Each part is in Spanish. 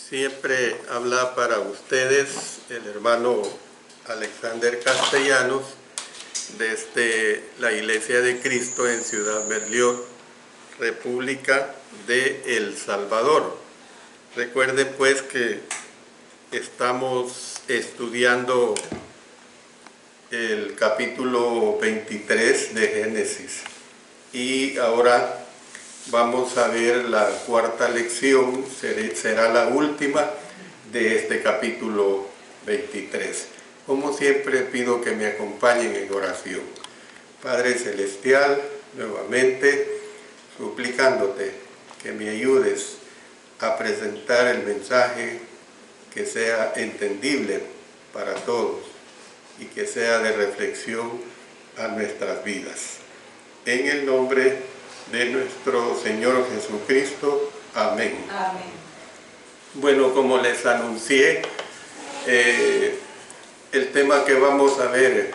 Siempre habla para ustedes el hermano Alexander Castellanos desde la Iglesia de Cristo en Ciudad Berlioz, República de El Salvador. Recuerden pues que estamos estudiando el capítulo 23 de Génesis y ahora vamos a ver la cuarta lección, será la última de este capítulo 23. Como siempre pido que me acompañen en oración. Padre Celestial, nuevamente suplicándote que me ayudes a presentar el mensaje que sea entendible para todos y que sea de reflexión a nuestras vidas. En el nombre de nuestro Señor Jesucristo. Amén. Amén. Bueno, como les anuncié, el tema que vamos a ver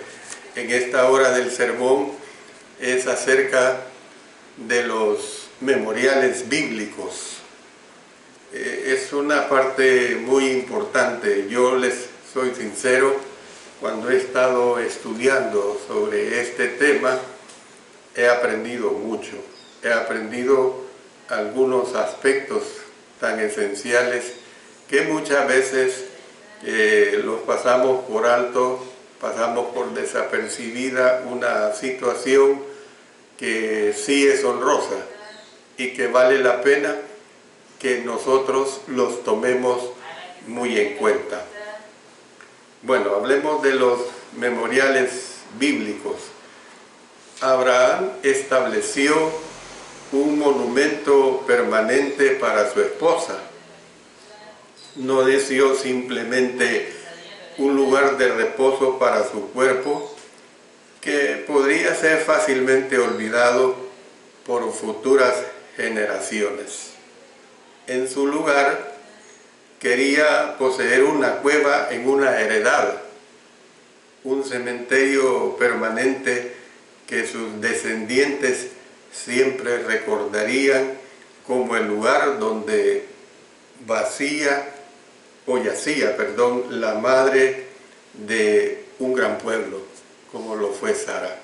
en esta hora del sermón es acerca de los memoriales bíblicos. Es una parte muy importante. Yo les soy sincero, cuando he estado estudiando sobre este tema, he aprendido mucho. He aprendido algunos aspectos tan esenciales que muchas veces los pasamos por alto, pasamos por desapercibida una situación que sí es honrosa y que vale la pena que nosotros los tomemos muy en cuenta. Bueno, hablemos de los memoriales bíblicos. Abraham estableció un monumento permanente para su esposa. No deseó simplemente un lugar de reposo para su cuerpo que podría ser fácilmente olvidado por futuras generaciones. En su lugar, quería poseer una cueva en una heredad, un cementerio permanente que sus descendientes siempre recordarían como el lugar donde yacía la madre de un gran pueblo, como lo fue Sara.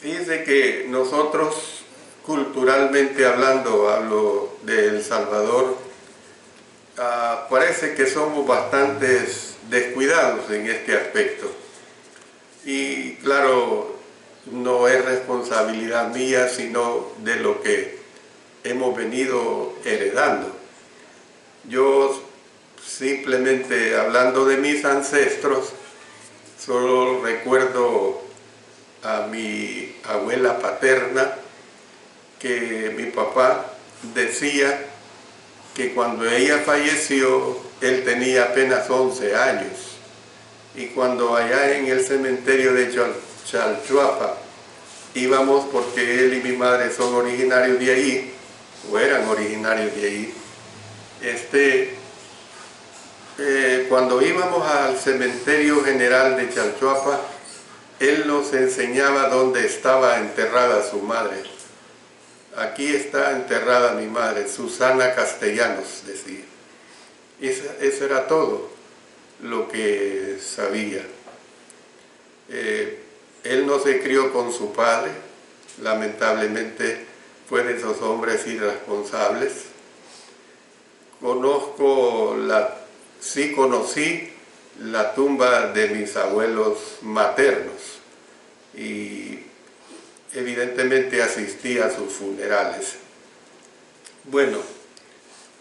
Fíjense que nosotros, culturalmente hablando, hablo de El Salvador, parece que somos bastante descuidados en este aspecto. Y claro, no es responsabilidad mía, sino de lo que hemos venido heredando. Yo simplemente hablando de mis ancestros, solo recuerdo a mi abuela paterna que mi papá decía que cuando ella falleció, él tenía apenas 11 años. Y cuando allá en el cementerio de Chalchuapa íbamos, porque él y mi madre son originarios de ahí, o eran originarios de ahí, cuando íbamos al cementerio general de Chalchuapa, él nos enseñaba dónde estaba enterrada su madre. Aquí está enterrada mi madre, Susana Castellanos, decía. Eso era todo lo que sabía. Él no se crió con su padre, lamentablemente fue de esos hombres irresponsables. Sí conocí la tumba de mis abuelos maternos y evidentemente asistí a sus funerales. Bueno,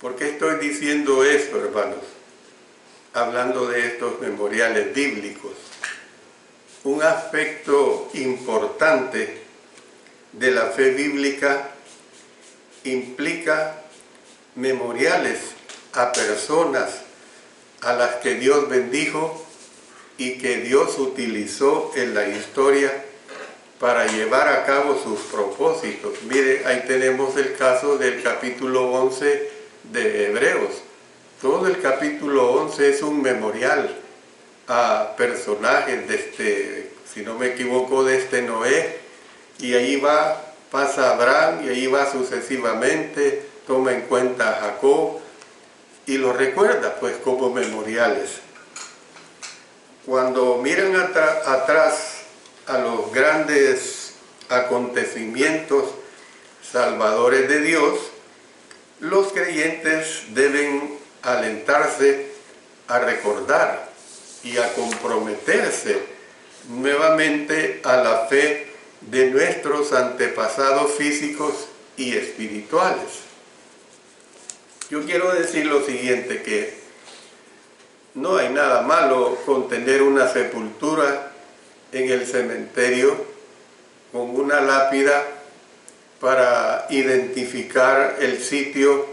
¿por qué estoy diciendo esto, hermanos? Hablando de estos memoriales bíblicos. Un aspecto importante de la fe bíblica implica memoriales a personas a las que Dios bendijo y que Dios utilizó en la historia para llevar a cabo sus propósitos. Mire, ahí tenemos el caso del capítulo 11 de Hebreos. Todo el capítulo 11 es un memorial a personajes si no me equivoco, Noé, y ahí pasa Abraham, y ahí va sucesivamente, toma en cuenta a Jacob. y lo recuerda pues como memoriales. Cuando miran atrás a los grandes acontecimientos salvadores de Dios, los creyentes deben alentarse a recordar y a comprometerse nuevamente a la fe de nuestros antepasados físicos y espirituales. Yo quiero decir lo siguiente, que no hay nada malo con tener una sepultura en el cementerio con una lápida para identificar el sitio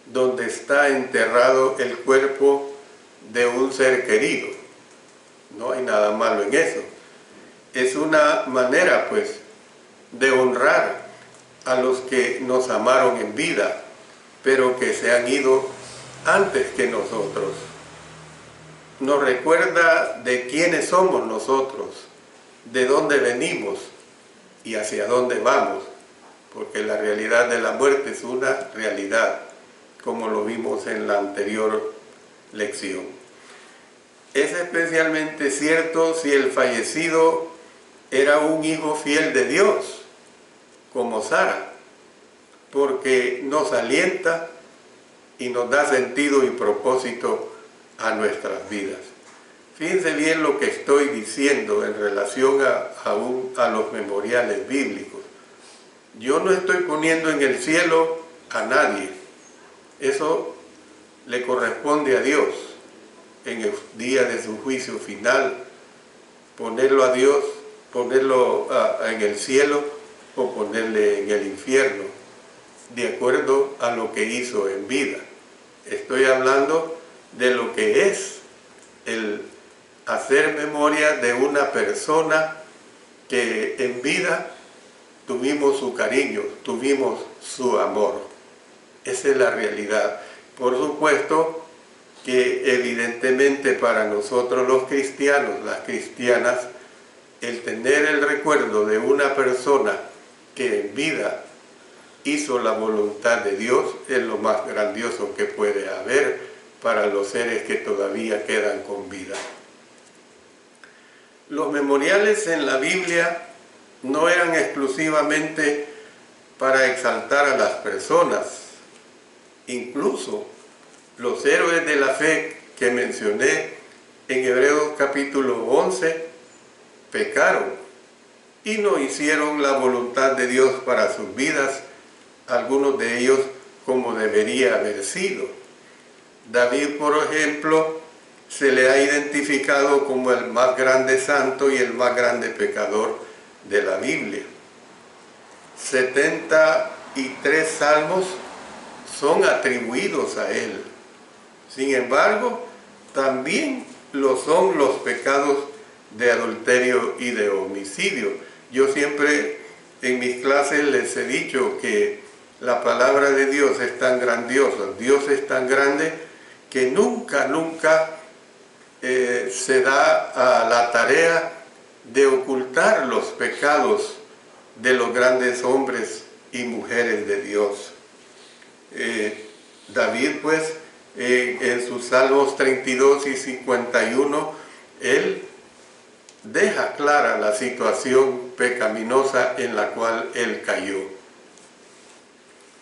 donde está enterrado el cuerpo de un ser querido. No hay nada malo en eso. Es una manera, pues, de honrar a los que nos amaron en vida, pero que se han ido antes que nosotros. Nos recuerda de quiénes somos nosotros, de dónde venimos y hacia dónde vamos, porque la realidad de la muerte es una realidad, como lo vimos en la anterior lección. Es especialmente cierto si el fallecido era un hijo fiel de Dios, como Sara, porque nos alienta y nos da sentido y propósito a nuestras vidas. Fíjense bien lo que estoy diciendo en relación a los memoriales bíblicos. Yo no estoy poniendo en el cielo a nadie. Eso le corresponde a Dios en el día de su juicio final, ponerlo a Dios, ponerlo en el cielo o ponerle en el infierno, de acuerdo a lo que hizo en vida. Estoy hablando de lo que es el hacer memoria de una persona que en vida tuvimos su cariño, tuvimos su amor. Esa es la realidad. Por supuesto que evidentemente para nosotros los cristianos, las cristianas, el tener el recuerdo de una persona que en vida hizo la voluntad de Dios es lo más grandioso que puede haber para los seres que todavía quedan con vida. Los memoriales en la Biblia no eran exclusivamente para exaltar a las personas. Incluso los héroes de la fe que mencioné en Hebreos capítulo 11 pecaron y no hicieron la voluntad de Dios para sus vidas, algunos de ellos como debería haber sido. David, por ejemplo, se le ha identificado como el más grande santo y el más grande pecador de la Biblia. 73 salmos son atribuidos a él. Sin embargo, también lo son los pecados de adulterio y de homicidio. Yo siempre en mis clases les he dicho que la palabra de Dios es tan grandiosa, Dios es tan grande, que nunca se da a la tarea de ocultar los pecados de los grandes hombres y mujeres de Dios. David, pues, en sus salmos 32 y 51, él deja clara la situación pecaminosa en la cual él cayó.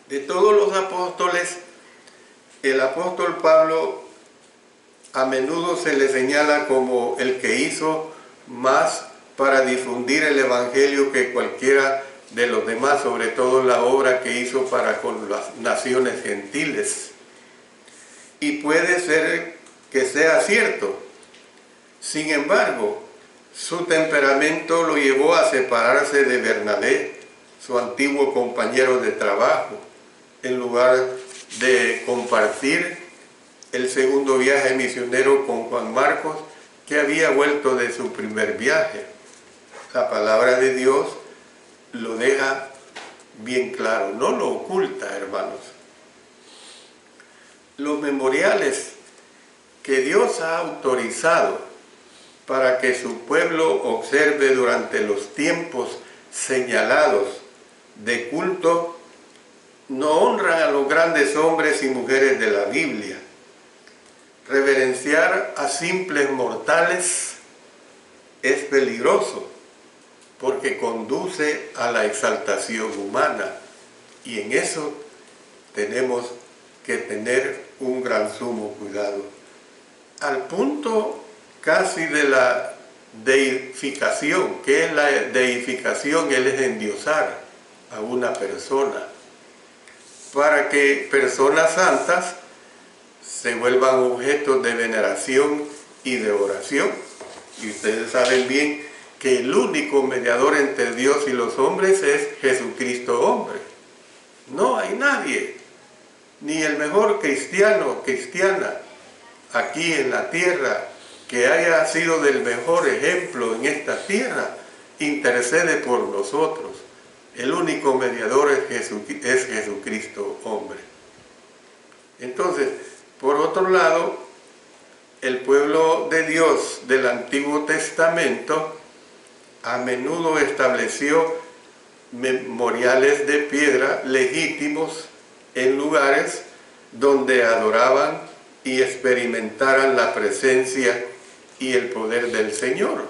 De todos los apóstoles, el apóstol Pablo a menudo se le señala como el que hizo más para difundir el evangelio que cualquiera de los demás, sobre todo la obra que hizo para con las naciones gentiles. Y puede ser que sea cierto. Sin embargo, su temperamento lo llevó a separarse de Bernabé, su antiguo compañero de trabajo, en lugar de compartir el segundo viaje misionero con Juan Marcos, que había vuelto de su primer viaje. La palabra de Dios lo deja bien claro, no lo oculta, hermanos. Los memoriales que Dios ha autorizado para que su pueblo observe durante los tiempos señalados de culto, no honran a los grandes hombres y mujeres de la Biblia, reverenciar a simples mortales es peligroso porque conduce a la exaltación humana, y en eso tenemos que tener un gran sumo cuidado, al punto casi de la deificación. ¿Qué es la deificación? Él es endiosar a una persona, para que personas santas se vuelvan objetos de veneración y de oración. Y ustedes saben bien que el único mediador entre Dios y los hombres es Jesucristo hombre. No hay nadie, ni el mejor cristiano o cristiana aquí en la tierra que haya sido del mejor ejemplo en esta tierra, intercede por nosotros. El único mediador es Jesucristo hombre. Entonces, por otro lado, el pueblo de Dios del Antiguo Testamento a menudo estableció memoriales de piedra legítimos en lugares donde adoraban y experimentaran la presencia y el poder del Señor.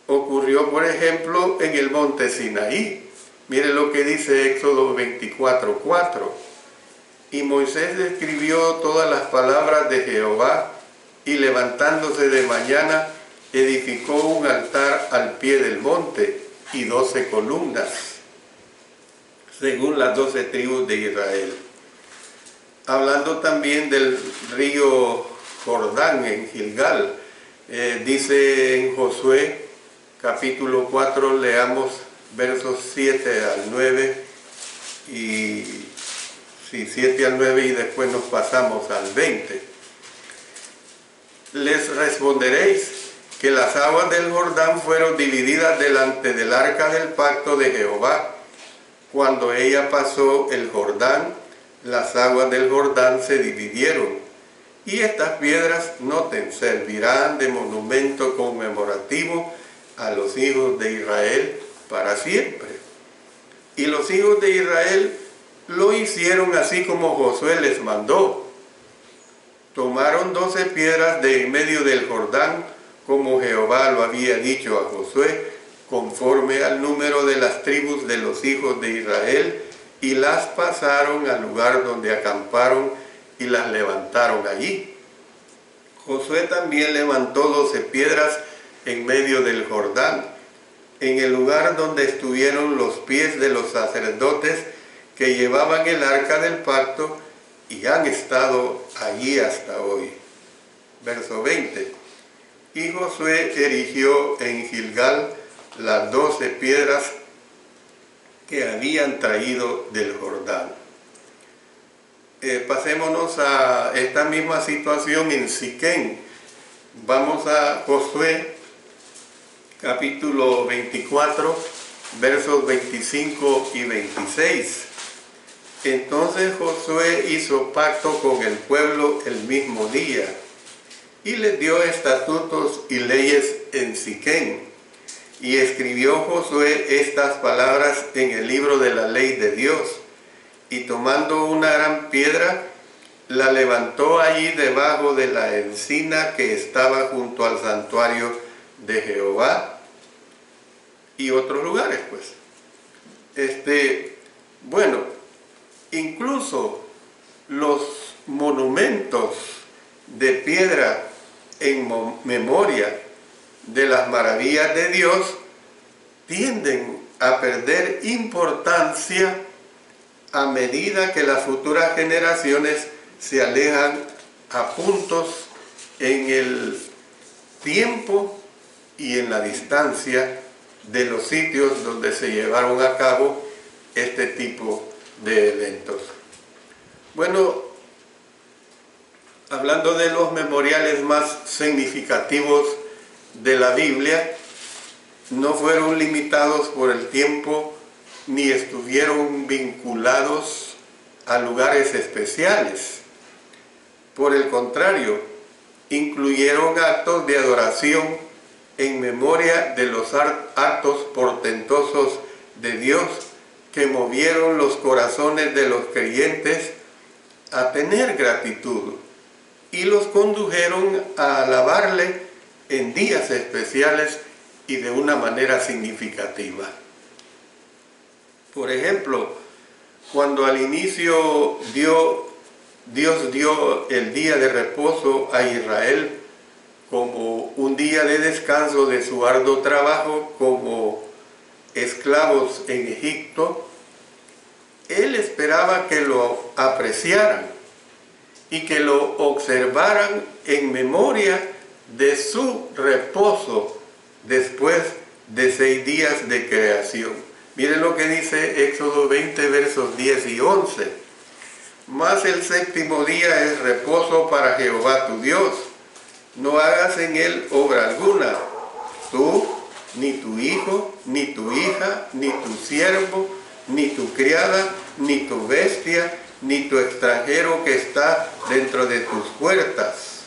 Ocurrió, por ejemplo, en el monte Sinaí. Mire lo que dice Éxodo 24:4. Y Moisés escribió todas las palabras de Jehová, y levantándose de mañana, edificó un altar al pie del monte y 12 columnas, según las 12 tribus de Israel. Hablando también del río Jordán en Gilgal, dice en Josué capítulo 4, leamos versos 7 al 9 y 7 al 9 y después nos pasamos al 20. Les responderéis que las aguas del Jordán fueron divididas delante del arca del pacto de Jehová. Cuando ella pasó el Jordán, las aguas del Jordán se dividieron, y estas piedras, noten, servirán de monumento conmemorativo a los hijos de Israel para siempre. Y los hijos de Israel lo hicieron así como Josué les mandó. Tomaron 12 piedras de en medio del Jordán, como Jehová lo había dicho a Josué, conforme al número de las tribus de los hijos de Israel, y las pasaron al lugar donde acamparon y las levantaron allí. Josué también levantó 12 piedras en medio del Jordán, en el lugar donde estuvieron los pies de los sacerdotes que llevaban el arca del pacto, y han estado allí hasta hoy. Verso 20. Y Josué erigió en Gilgal las 12 piedras que habían traído del Jordán. Pasémonos a esta misma situación en Siquén. Vamos a Josué capítulo 24, versos 25 y 26. Entonces Josué hizo pacto con el pueblo el mismo día, y les dio estatutos y leyes en Siquén. Y escribió Josué estas palabras en el libro de la ley de Dios, y tomando una gran piedra, la levantó allí debajo de la encina que estaba junto al santuario de Jehová, y otros lugares, pues. Bueno, incluso los monumentos de piedra en memoria de las maravillas de Dios tienden a perder importancia a medida que las futuras generaciones se alejan a puntos en el tiempo y en la distancia de los sitios donde se llevaron a cabo este tipo de eventos. Bueno, hablando de los memoriales más significativos de la Biblia, no fueron limitados por el tiempo ni estuvieron vinculados a lugares especiales. Por el contrario, incluyeron actos de adoración en memoria de los actos portentosos de Dios que movieron los corazones de los creyentes a tener gratitud y los condujeron a alabarle en días especiales y de una manera significativa. Por ejemplo, cuando al inicio Dios dio el día de reposo a Israel como un día de descanso de su arduo trabajo como esclavos en Egipto, Él esperaba que lo apreciaran y que lo observaran en memoria de su reposo después de 6 días de creación. Miren lo que dice Éxodo 20, versos 10 y 11. Mas el séptimo día es reposo para Jehová tu Dios. No hagas en él obra alguna, tú, ni tu hijo, ni tu hija, ni tu siervo, ni tu criada, ni tu bestia, ni tu extranjero que está dentro de tus puertas.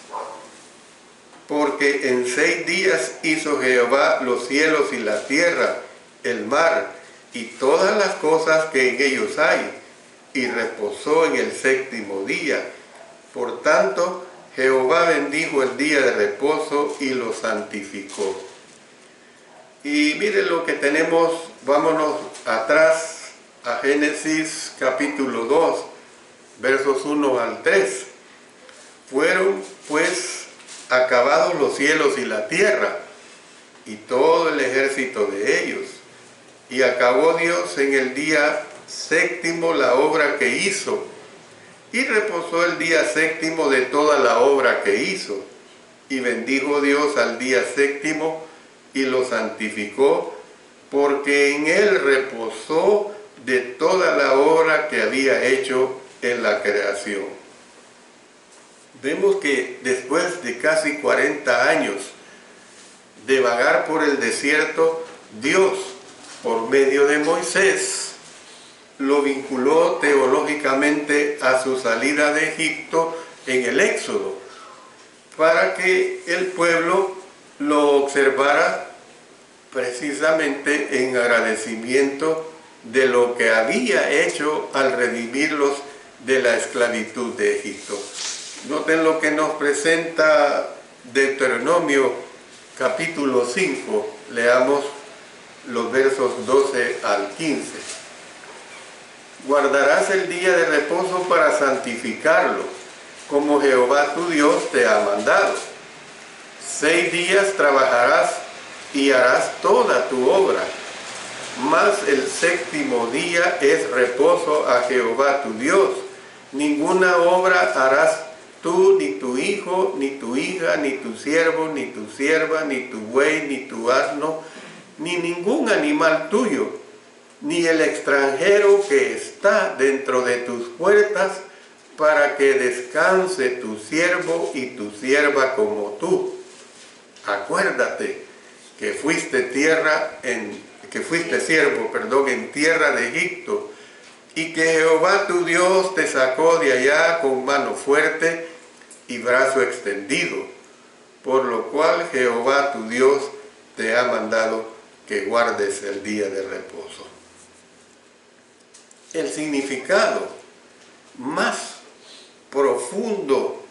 Porque en 6 días hizo Jehová los cielos y la tierra, el mar, y todas las cosas que en ellos hay, y reposó en el séptimo día. Por tanto, Jehová bendijo el día de reposo y lo santificó. Y miren lo que tenemos, vámonos atrás a Génesis capítulo 2, versos 1 al 3. Fueron pues acabados los cielos y la tierra, y todo el ejército de ellos. Y acabó Dios en el día séptimo la obra que hizo, y reposó el día séptimo de toda la obra que hizo. Y bendijo Dios al día séptimo y lo santificó, porque en él reposó de toda la obra que había hecho en la creación. Vemos que después de casi 40 años de vagar por el desierto, Dios, por medio de Moisés, lo vinculó teológicamente a su salida de Egipto en el Éxodo, para que el pueblo lo observara precisamente en agradecimiento de lo que había hecho al redimirlos de la esclavitud de Egipto. Noten lo que nos presenta Deuteronomio capítulo 5, leamos los versos 12 al 15. Guardarás el día de reposo para santificarlo, como Jehová tu Dios te ha mandado. 6 días trabajarás y harás toda tu obra, mas el séptimo día es reposo a Jehová tu Dios. Ninguna obra harás tú, ni tu hijo, ni tu hija, ni tu siervo, ni tu sierva, ni tu buey, ni tu asno, ni ningún animal tuyo, ni el extranjero que está dentro de tus puertas, para que descanse tu siervo y tu sierva como tú. Acuérdate que fuiste siervo en tierra de Egipto, y que Jehová tu Dios te sacó de allá con mano fuerte y brazo extendido, por lo cual Jehová tu Dios te ha mandado que guardes el día de reposo. El significado más profundo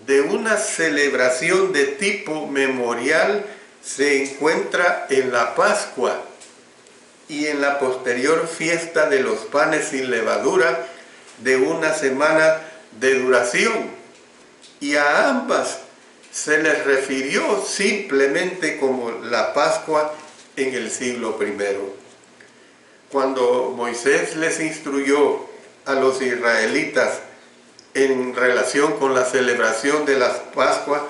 de una celebración de tipo memorial se encuentra en la Pascua y en la posterior fiesta de los panes sin levadura de una semana de duración, y a ambas se les refirió simplemente como la Pascua en el siglo I. Cuando Moisés les instruyó a los israelitas en relación con la celebración de las Pascuas,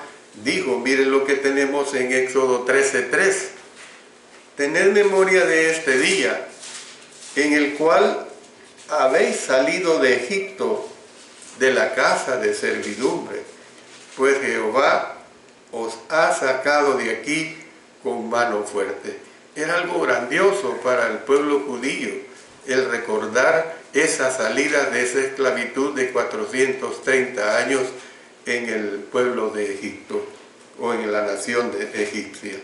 dijo, miren lo que tenemos en Éxodo 13:3. Tened memoria de este día, en el cual habéis salido de Egipto, de la casa de servidumbre, pues Jehová os ha sacado de aquí con mano fuerte. Era algo grandioso para el pueblo judío el recordar esa salida de esa esclavitud de 430 años en el pueblo de Egipto o en la nación egipcia.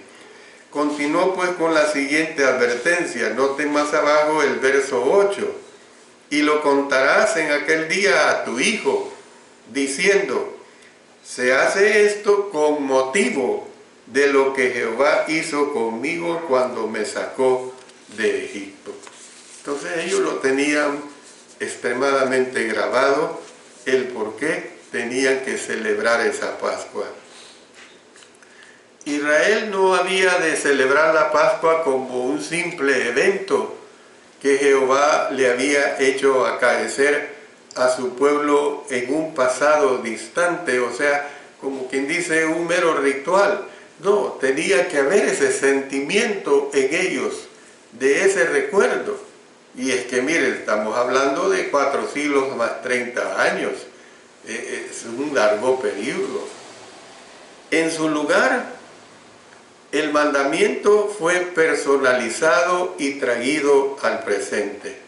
Continuó pues con la siguiente advertencia. Noten más abajo el verso 8. Y lo contarás en aquel día a tu hijo, diciendo, se hace esto con motivo de lo que Jehová hizo conmigo cuando me sacó de Egipto. Entonces ellos lo tenían extremadamente grabado, el por qué tenían que celebrar esa Pascua. Israel no había de celebrar la Pascua como un simple evento que Jehová le había hecho acaecer a su pueblo en un pasado distante, o sea, como quien dice, un mero ritual. No, tenía que haber ese sentimiento en ellos, de ese recuerdo. Y es que, miren, estamos hablando de 4 siglos más 30 años. Es un largo periodo. En su lugar, el mandamiento fue personalizado y traído al presente.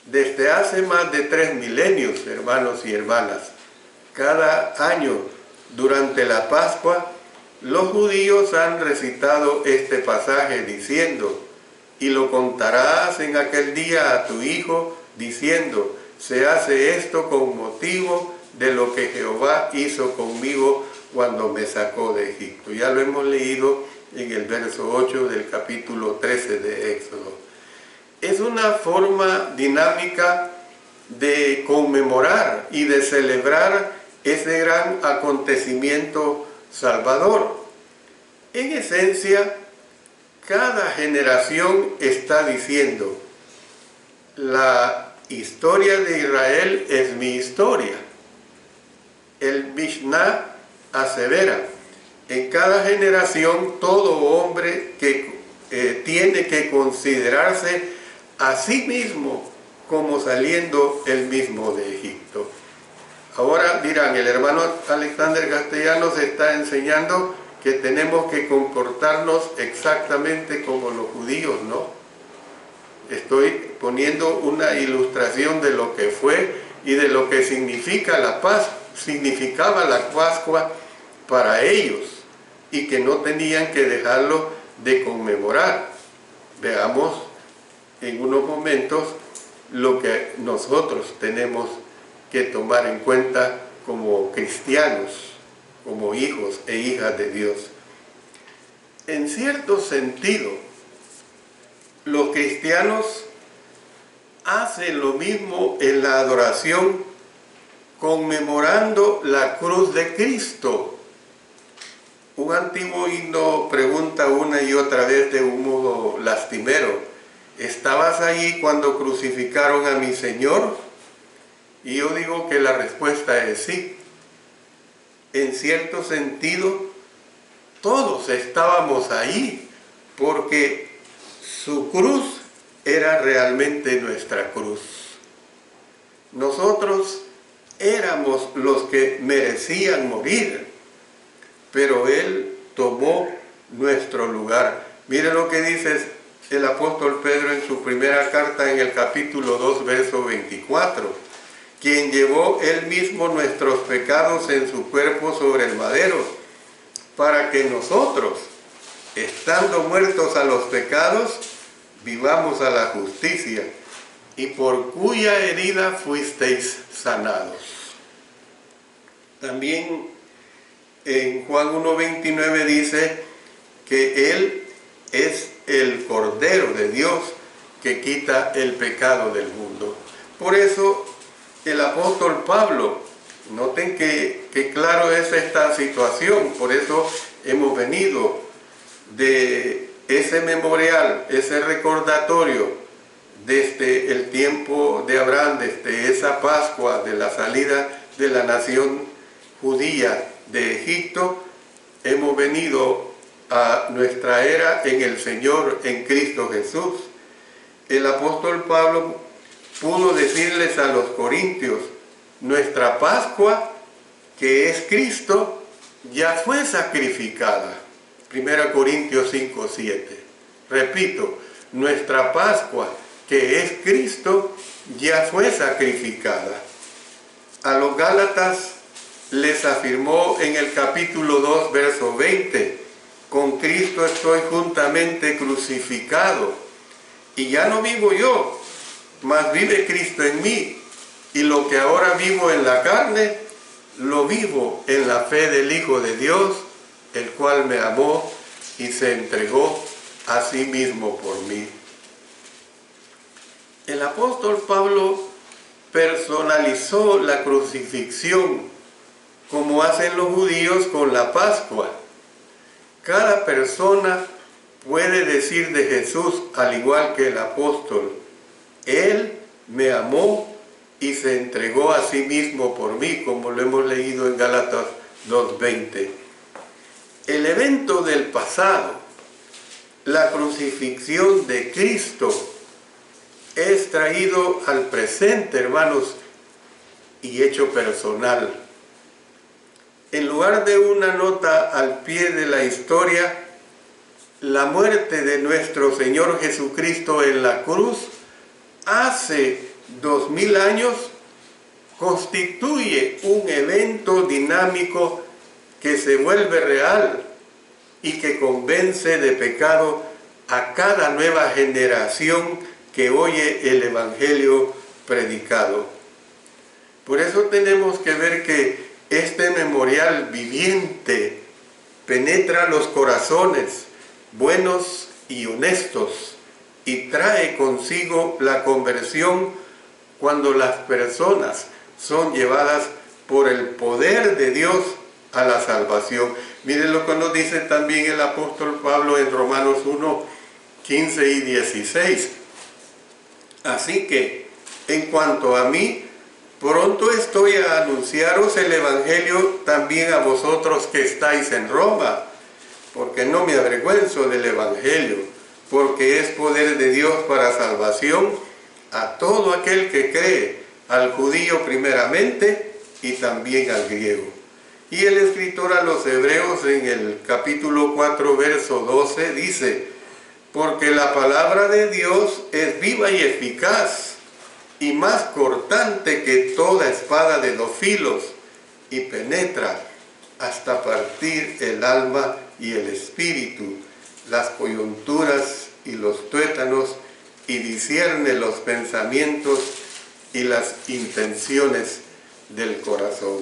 Desde hace más de 3 milenios, hermanos y hermanas, cada año durante la Pascua, los judíos han recitado este pasaje diciendo: y lo contarás en aquel día a tu hijo, diciendo: se hace esto con motivo de lo que Jehová hizo conmigo cuando me sacó de Egipto. Ya lo hemos leído en el verso 8 del capítulo 13 de Éxodo. Es una forma dinámica de conmemorar y de celebrar ese gran acontecimiento salvador. En esencia, cada generación está diciendo: la historia de Israel es mi historia. El Mishnah asevera: en cada generación todo hombre que tiene que considerarse a sí mismo como saliendo él mismo de Egipto. Ahora dirán, el hermano Alexander Castellanos está enseñando que tenemos que comportarnos exactamente como los judíos, ¿no? Estoy poniendo una ilustración de lo que fue y de lo que significaba la Pascua para ellos, y que no tenían que dejarlo de conmemorar. Veamos en unos momentos lo que nosotros tenemos que tomar en cuenta como cristianos, como hijos e hijas de Dios. En cierto sentido, los cristianos hacen lo mismo en la adoración, conmemorando la cruz de Cristo. Un antiguo himno pregunta una y otra vez de un modo lastimero: ¿estabas allí cuando crucificaron a mi Señor? Y yo digo que la respuesta es sí. En cierto sentido, todos estábamos ahí, porque su cruz era realmente nuestra cruz. Nosotros éramos los que merecían morir, pero Él tomó nuestro lugar. Mire lo que dice el apóstol Pedro en su primera carta, en el capítulo 2, verso 24. Quien llevó Él mismo nuestros pecados en su cuerpo sobre el madero, para que nosotros, estando muertos a los pecados, vivamos a la justicia, y por cuya herida fuisteis sanados. También en Juan 1:29 dice que Él es el Cordero de Dios que quita el pecado del mundo. Por eso el apóstol Pablo, noten que claro es esta situación, por eso hemos venido de ese memorial, ese recordatorio desde el tiempo de Abraham, desde esa Pascua de la salida de la nación judía de Egipto, hemos venido a nuestra era en el Señor, en Cristo Jesús. El apóstol Pablo pudo decirles a los corintios: nuestra Pascua, que es Cristo, ya fue sacrificada. 1 Corintios 5:7. Repito, nuestra Pascua, que es Cristo, ya fue sacrificada. A los Gálatas les afirmó en el capítulo 2, verso 20: con Cristo estoy juntamente crucificado, y ya no vivo yo, mas vive Cristo en mí, y lo que ahora vivo en la carne, lo vivo en la fe del Hijo de Dios, el cual me amó y se entregó a sí mismo por mí. El apóstol Pablo personalizó la crucifixión como hacen los judíos con la Pascua. Cada persona puede decir de Jesús, al igual que el apóstol, Él me amó y se entregó a sí mismo por mí, como lo hemos leído en Gálatas 2:20. El evento del pasado, la crucifixión de Cristo, es traído al presente, hermanos, y hecho personal. En lugar de una nota al pie de la historia, la muerte de nuestro Señor Jesucristo en la cruz hace 2000 años constituye un evento dinámico que se vuelve real y que convence de pecado a cada nueva generación que oye el Evangelio predicado. Por eso tenemos que ver que este memorial viviente penetra los corazones buenos y honestos y trae consigo la conversión cuando las personas son llevadas por el poder de Dios a la salvación. Miren lo que nos dice también el apóstol Pablo en Romanos 1, 15 y 16. Así que, en cuanto a mí, pronto estoy a anunciaros el Evangelio también a vosotros que estáis en Roma, porque no me avergüenzo del Evangelio, porque es poder de Dios para salvación a todo aquel que cree, al judío primeramente y también al griego. Y el escritor a los Hebreos en el capítulo 4, verso 12 dice: porque la palabra de Dios es viva y eficaz, y más cortante que toda espada de dos filos, y penetra hasta partir el alma y el espíritu, las coyunturas y los tuétanos, y discierne los pensamientos y las intenciones del corazón.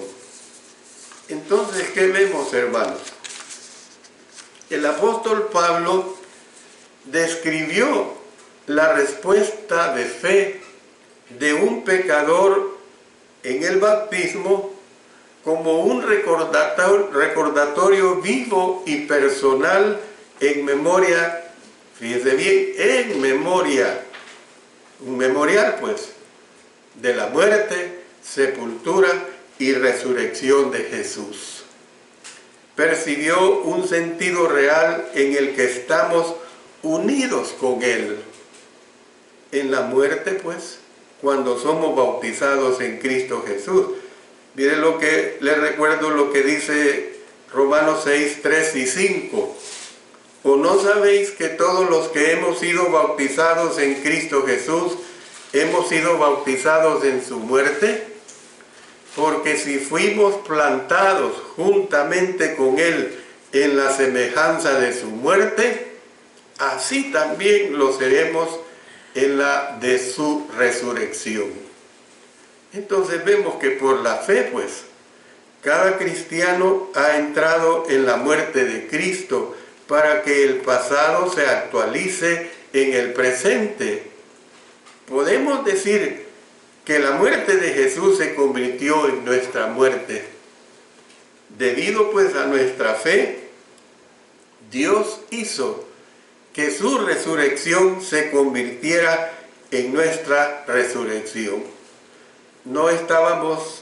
Entonces, ¿qué vemos, hermanos? El apóstol Pablo describió la respuesta de fe de un pecador en el bautismo como un recordatorio vivo y personal en memoria, fíjese bien, en memoria, un memorial pues, de la muerte, sepultura y resurrección de Jesús. Percibió un sentido real en el que estamos unidos con Él. En la muerte, pues, cuando somos bautizados en Cristo Jesús. Miren lo que, les recuerdo lo que dice Romanos 6, 3 y 5. ¿O no sabéis que todos los que hemos sido bautizados en Cristo Jesús, hemos sido bautizados en su muerte? Porque si fuimos plantados juntamente con Él en la semejanza de su muerte, así también lo seremos en la de su resurrección. Entonces vemos que por la fe, pues, cada cristiano ha entrado en la muerte de Cristo para que el pasado se actualice en el presente. Podemos decir que la muerte de Jesús se convirtió en nuestra muerte. Debido pues a nuestra fe, Dios hizo que su resurrección se convirtiera en nuestra resurrección. No estábamos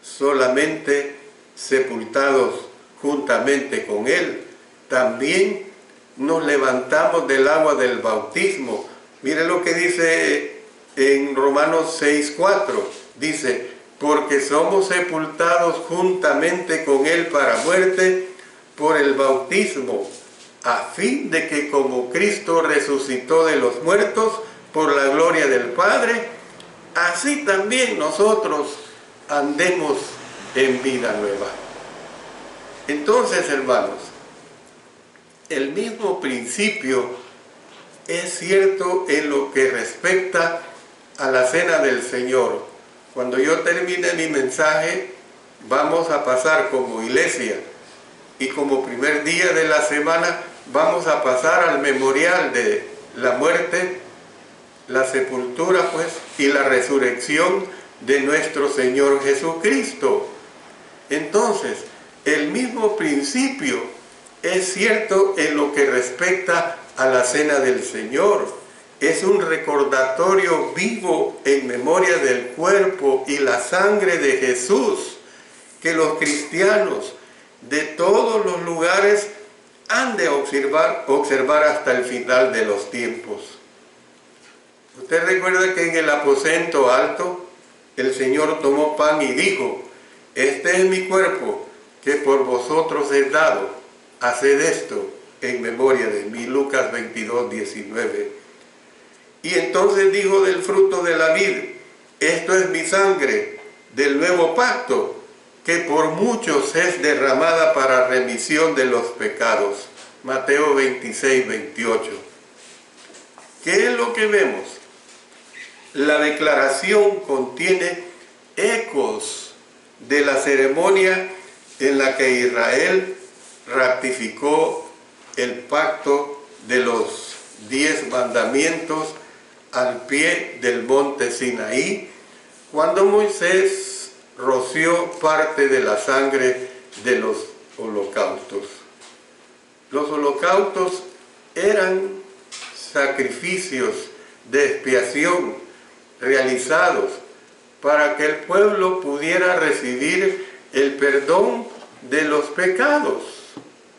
solamente sepultados juntamente con Él, también nos levantamos del agua del bautismo. Mire lo que dice en Romanos 6:4, dice: porque somos sepultados juntamente con Él para muerte por el bautismo, a fin de que como Cristo resucitó de los muertos por la gloria del Padre, así también nosotros andemos en vida nueva. Entonces, hermanos, el mismo principio es cierto en lo que respecta a la cena del Señor. Cuando yo termine mi mensaje, vamos a pasar como iglesia y como primer día de la semana vamos a pasar al memorial de la muerte, la sepultura pues y la resurrección de nuestro Señor Jesucristo. Entonces, el mismo principio es cierto en lo que respecta a la cena del Señor. Es un recordatorio vivo en memoria del cuerpo y la sangre de Jesús, que los cristianos de todos los lugares han de observar hasta el final de los tiempos. Usted recuerda que en el aposento alto el Señor tomó pan y dijo: este es mi cuerpo que por vosotros es dado, haced esto en memoria de mí. Lucas 22, 19. Y entonces dijo del fruto de la vid: esto es mi sangre del nuevo pacto, que por muchos es derramada para remisión de los pecados. Mateo 26, 28. ¿Qué es lo que vemos? La declaración contiene ecos de la ceremonia en la que Israel ratificó el pacto de los 10 mandamientos al pie del monte Sinaí, cuando Moisés roció parte de la sangre de los holocaustos. Los holocaustos eran sacrificios de expiación realizados para que el pueblo pudiera recibir el perdón de los pecados.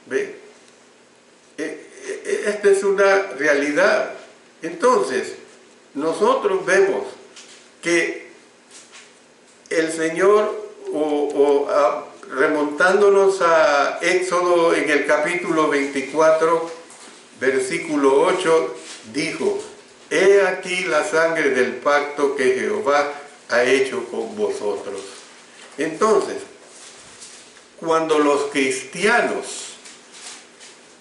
¿Ve? Esta es una realidad. Entonces, nosotros vemos que el Señor, remontándonos a Éxodo en el capítulo 24, versículo 8, dijo: he aquí la sangre del pacto que Jehová ha hecho con vosotros. Entonces, cuando los cristianos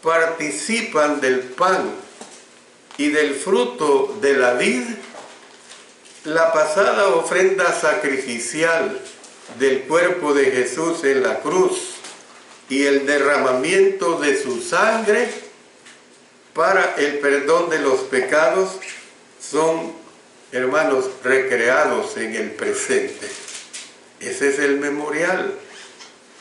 participan del pan y del fruto de la vid, la pasada ofrenda sacrificial del cuerpo de Jesús en la cruz y el derramamiento de su sangre para el perdón de los pecados son, hermanos, recreados en el presente. Ese es el memorial,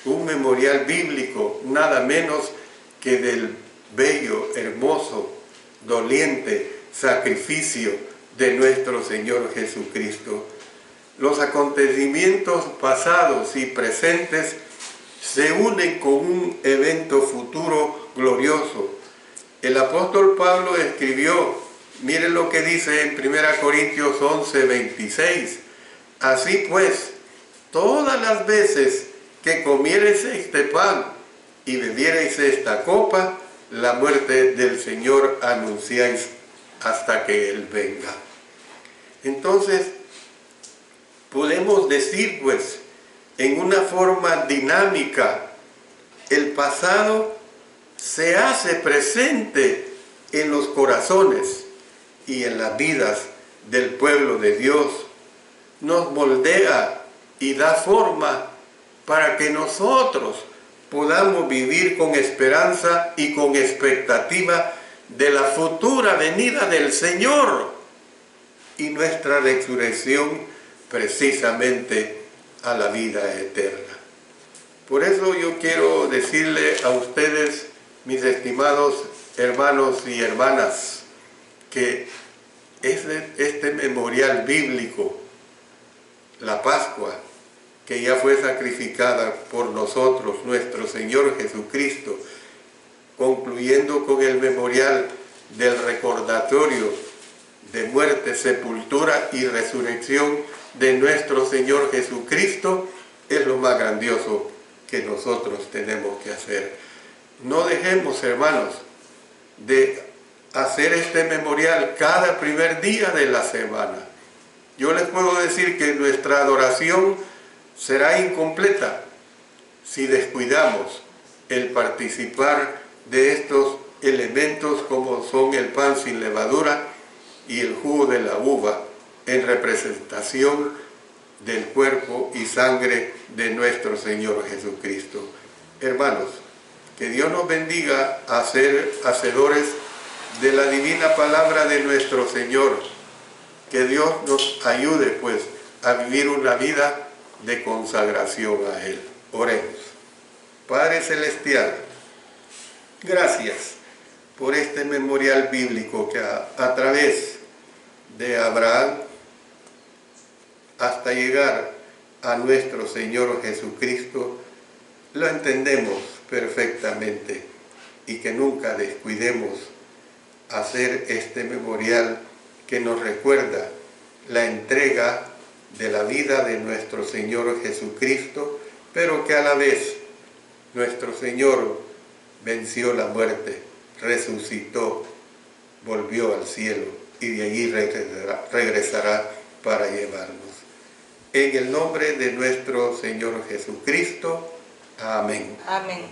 un memorial bíblico, nada menos que del bello, hermoso, doliente sacrificio de nuestro Señor Jesucristo. Los acontecimientos pasados y presentes se unen con un evento futuro glorioso. El apóstol Pablo escribió, miren lo que dice en 1 Corintios 11, 26. Así pues, todas las veces que comiereis este pan y bebiereis esta copa, la muerte del Señor anunciáis hasta que Él venga. Entonces, podemos decir pues, en una forma dinámica, el pasado se hace presente en los corazones y en las vidas del pueblo de Dios, nos moldea y da forma para que nosotros podamos vivir con esperanza y con expectativa de la futura venida del Señor y nuestra resurrección precisamente a la vida eterna. Por eso yo quiero decirle a ustedes, mis estimados hermanos y hermanas, que este memorial bíblico, la Pascua, que ya fue sacrificada por nosotros, nuestro Señor Jesucristo, concluyendo con el memorial del recordatorio de muerte, sepultura y resurrección de nuestro Señor Jesucristo, es lo más grandioso que nosotros tenemos que hacer. No dejemos, hermanos, de hacer este memorial cada primer día de la semana. Yo les puedo decir que nuestra adoración será incompleta si descuidamos el participar de estos elementos como son el pan sin levadura y el jugo de la uva en representación del cuerpo y sangre de nuestro Señor Jesucristo. Hermanos, que Dios nos bendiga a ser hacedores de la divina palabra de nuestro Señor. Que Dios nos ayude, pues, a vivir una vida de consagración a Él. Oremos. Padre Celestial, gracias por este memorial bíblico que a través de Abraham hasta llegar a nuestro Señor Jesucristo, lo entendemos perfectamente y que nunca descuidemos hacer este memorial que nos recuerda la entrega de la vida de nuestro Señor Jesucristo, pero que a la vez nuestro Señor venció la muerte, resucitó, volvió al cielo y de allí regresará para llevarnos. En el nombre de nuestro Señor Jesucristo. Amén. Amén.